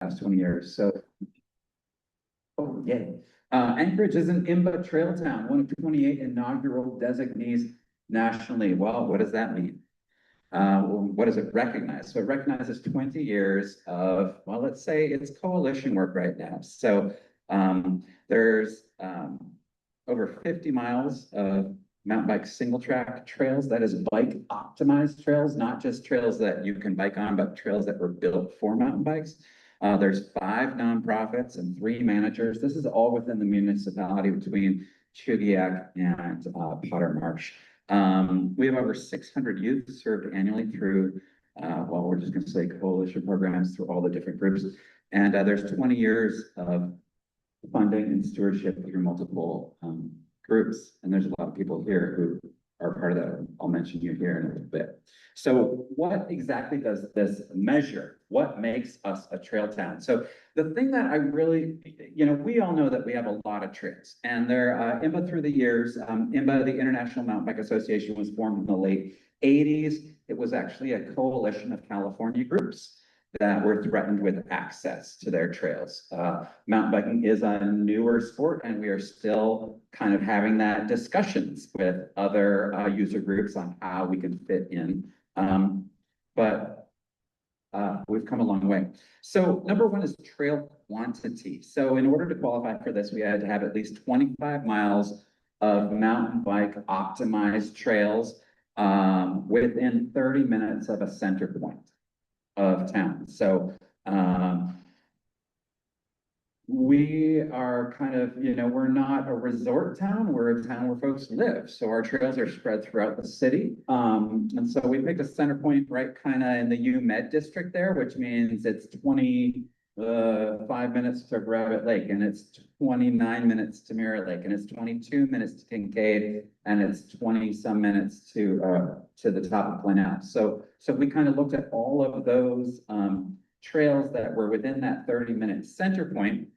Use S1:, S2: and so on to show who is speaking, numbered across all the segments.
S1: past 20 years. So, oh, yay. Anchorage is an IMBA Trail Town, one of 28 inaugural designees nationally. Well, what does that mean? What does it recognize? So it recognizes 20 years of, well, let's say it's coalition work right now. So there's over 50 miles of mountain bike single track trails, that is bike optimized trails, not just trails that you can bike on, but trails that were built for mountain bikes. There's 5 nonprofits and 3 managers. This is all within the municipality between Chugach and Potter Marsh. We have over 600 youth served annually through, well, we're just going to say coalition programs through all the different groups. And there's 20 years of funding and stewardship through multiple groups. And there's a lot of people here who are part of that. I'll mention you here in a little bit. So what exactly does this measure? What makes us a trail town? So the thing that I really, we all know that we have a lot of trails, and they're IMBA through the years. IMBA, the International Mountain Bike Association, was formed in the late 80s. It was actually a coalition of California groups that were threatened with access to their trails. Mountain biking is a newer sport, and we are still kind of having that discussions with other user groups on how we can fit in. But we've come a long way. So number one is trail quantity. So in order to qualify for this, we had to have at least 25 miles of mountain bike optimized trails within 30 minutes of a center point of town. So we are kind of, we're not a resort town, we're a town where folks live. So our trails are spread throughout the city. And so we picked a center point right kind of in the UMed district there, which means it's 25 minutes to Rabbit Lake, and it's 29 minutes to Mirror Lake, and it's 22 minutes to Kincaid, and it's 20 some minutes to the top of Glen. So we kind of looked at all of those trails that were within that 30-minute center point,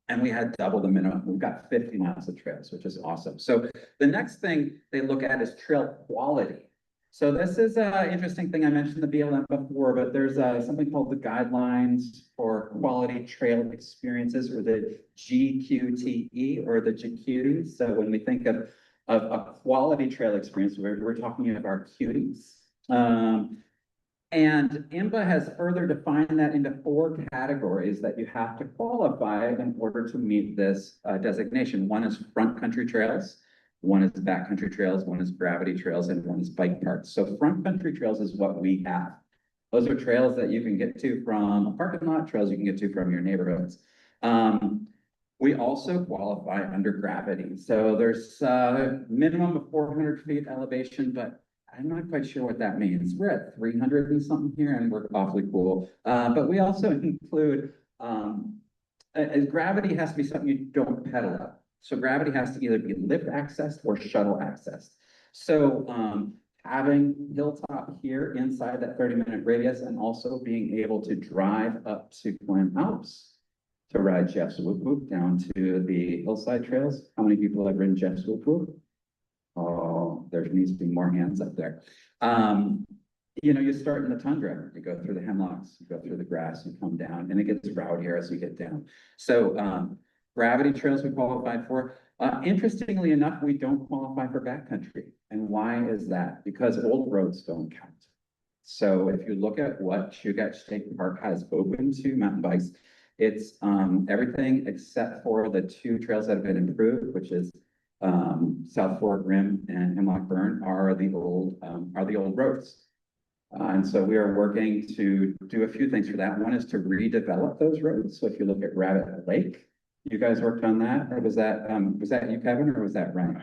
S1: and we had double the minimum. We've got 50 miles of trails, which is awesome. So the next thing they look at is trail quality. So this is an interesting thing. I mentioned the BLM before, but there's something called the Guidelines for Quality Trail Experiences, or the GQTE, or the GQT. So when we think of a quality trail experience, we're talking about our cuties. And IMBA has further defined that into 4 categories that you have to qualify in order to meet this designation. One is front country trails, one is backcountry trails, one is gravity trails, and one is bike parks. So front country trails is what we have. Those are trails that you can get to from a parking lot, trails you can get to from your neighborhoods. We also qualify under gravity. So there's a minimum of 400 feet elevation, but I'm not quite sure what that means. We're at 300 and something here, and we're awfully cool. But we also include, gravity has to be something you don't pedal up. So gravity has to either be lift accessed or shuttle accessed. So having Hilltop here inside that 30-minute radius, and also being able to drive up to Glen Alps to ride Jeff's Whoop Whoop down to the hillside trails. How many people have ridden Jeff's Whoop Whoop? Oh, there needs to be more hands up there. You start in the tundra, you go through the hemlocks, you go through the grass, you come down, and it gets rowdier as you get down. So gravity trails we qualify for. Interestingly enough, we don't qualify for backcountry. And why is that? Because old roads don't count. So if you look at what Chugach State Park has open to mountain bikes, it's everything except for the 2 trails that have been improved, which is South Fork Rim and Hemlock Burn are the old roads. And so we are working to do a few things for that. One is to redevelop those roads. So if you look at Rabbit Lake, you guys worked on that, or was that you, Kevin, or was that Ryan?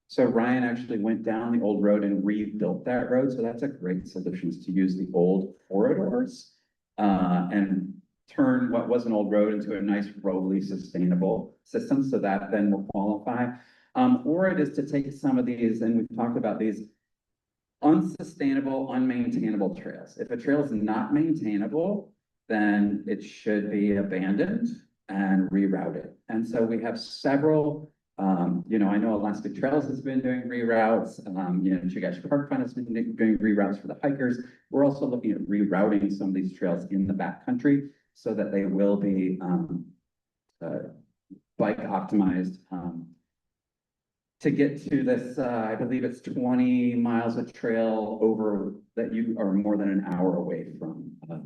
S1: So Ryan actually went down the old road and rebuilt that road. So that's a great solution, is to use the old corridors and turn what was an old road into a nice, rolly, sustainable system. So that then will qualify. Or it is to take some of these, and we've talked about these, unsustainable, unmaintainable trails. If a trail is not maintainable, then it should be abandoned and rerouted. And so we have several, I know Elastic Trails has been doing reroutes, Chugach Park Fund has been doing reroutes for the hikers. We're also looking at rerouting some of these trails in the backcountry so that they will be bike optimized. To get to this, I believe it's 20 miles of trail over that you are more than an hour away from a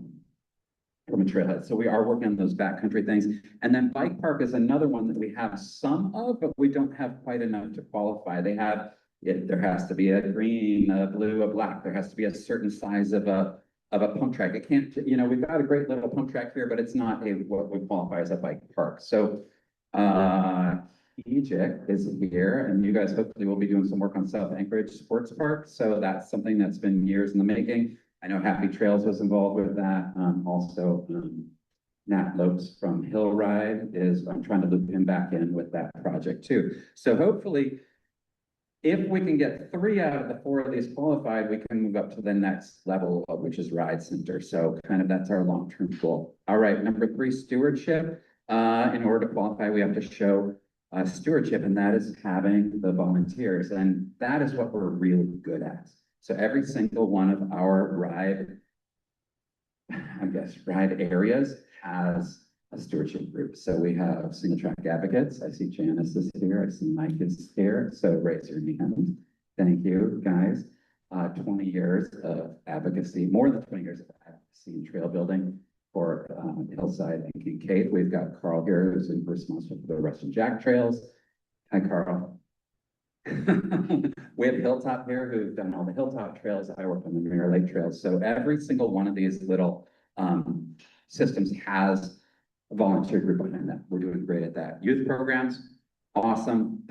S1: trailhead. So we are working on those backcountry things. And then bike park is another one that we have some of, but we don't have quite enough to qualify. They have, there has to be a green, a blue, a black. There has to be a certain size of a pump track. It can't, you know, we've got a great little pump track here, but it's not what we qualify as a bike park. So Chugach is here, and you guys hopefully will be doing some work on South Anchorage Sports Park. So that's something that's been years in the making. I know Happy Trails was involved with that. Also, Nat Lopes from Hill Ride I'm trying to loop him back in with that project too. So hopefully, if we can get 3 out of the 4 of these qualified, we can move up to the next level, which is Ride Center. So kind of that's our long-term goal. All right, number 3, stewardship. In order to qualify, we have to show stewardship, and that is having the volunteers. And that is what we're really good at. So every single one of our ride areas has a stewardship group. So we have single track advocates. I see Janice is here. I see Mike is here. So raise your hand. Thank you, guys. 20 years of advocacy, more than 20 years of advocacy in trail building for Hillside and Kincaid. We've got Carl here, who's responsible for the Russian Jack trails. Hi, Carl. We have Hilltop here, who've done all the Hilltop trails. I work on the Mirror Lake trails. So every single one of these little systems has a volunteer group behind them. We're doing great at that. Youth programs, awesome.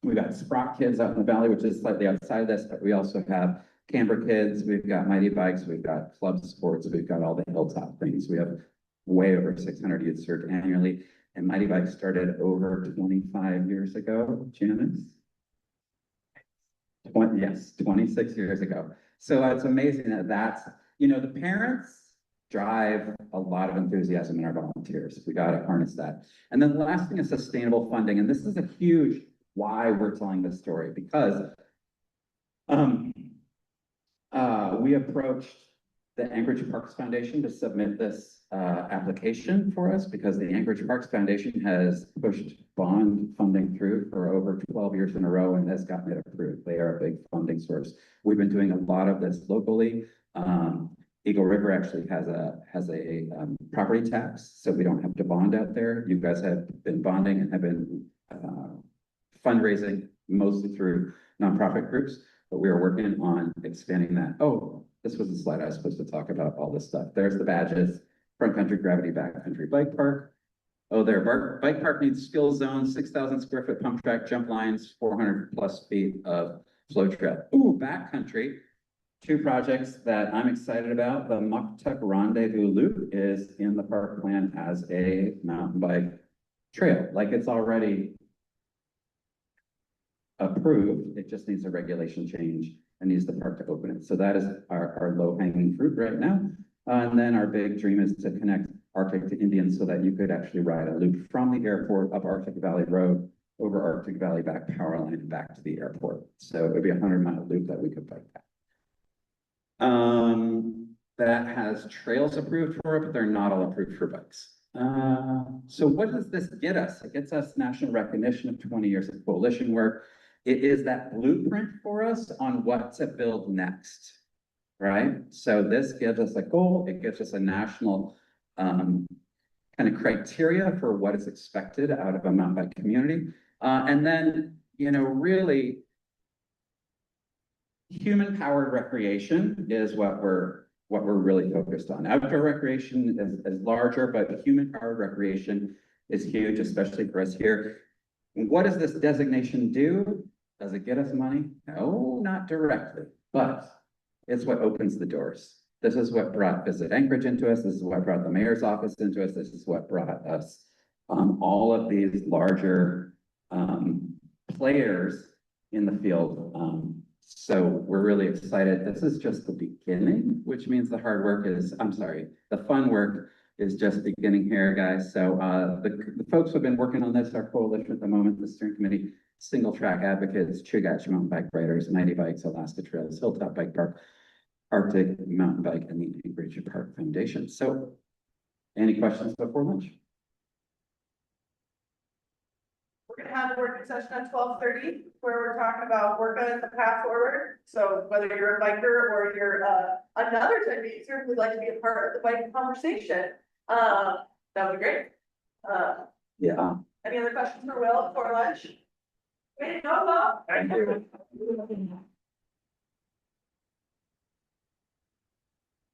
S1: We've got Sprock Kids out in the valley, which is slightly outside of this, but we also have Camber Kids, we've got Mighty Bikes, we've got Club Sports, we've got all the Hilltop things. We have way over 600 youth served annually. And Mighty Bikes started over 25 years ago, Janice? 26 years ago. So it's amazing that's, you know, the parents drive a lot of enthusiasm in our volunteers. We got to harness that. And then the last thing is sustainable funding. And this is a huge why we're telling this story, because we approached the Anchorage Parks Foundation to submit this application for us, because the Anchorage Parks Foundation has pushed bond funding through for over 12 years in a row and has gotten it approved. They are a big funding source. We've been doing a lot of this locally. Eagle River actually has a property tax, so we don't have to bond out there. You guys have been bonding and have been fundraising mostly through nonprofit groups, but we are working on expanding that. Oh, this was the slide I was supposed to talk about all this stuff. There's the badges: front country gravity, back country bike park. Oh, their bike park needs skill zones, 6,000 square foot pump track, jump lines, 400 plus feet of flow trail. Ooh, back country. 2 projects that I'm excited about. The Muktuk Rendezvous Loop is in the park plan as a mountain bike trail. Like, it's already approved. It just needs a regulation change and needs the park to open it. So that is our low-hanging fruit right now. And then our big dream is to connect Arctic to Indian so that you could actually ride a loop from the airport up Arctic Valley Road, over Arctic Valley, back power line, and back to the airport. So it would be a 100-mile loop that we could bike back. That has trails approved for it, but they're not all approved for bikes. So what does this get us? It gets us national recognition of 20 years of coalition work. It is that blueprint for us on what to build next, right? So this gives us a goal. It gives us a national kind of criteria for what is expected out of a mountain bike community. And then, you know, really, human-powered recreation is what we're really focused on. Outdoor recreation is larger, but human-powered recreation is huge, especially for us here. And what does this designation do? Does it get us money? No, not directly, but it's what opens the doors. This is what brought Visit Anchorage into us. This is what brought the mayor's office into us. This is what brought us all of these larger players in the field. So we're really excited. This is just the beginning, which means the hard work is, the fun work is just beginning here, guys. So the folks who have been working on this, our coalition at the moment, the steering committee, single track advocates, Chugach mountain bike riders, Mighty Bikes, Alaska Trails, Hilltop Bike Park, Arctic Mountain Bike, and the Anchorage Park Foundation. So Any questions before lunch?
S2: We're gonna have a working session at 12:30, where we're talking about working the path forward. So whether you're a biker or you're another type of user who'd like to be a part of the bike conversation, that would be great.
S1: Yeah.
S2: Any other questions for Will before lunch? Wait, no, Bob?
S1: Thank you.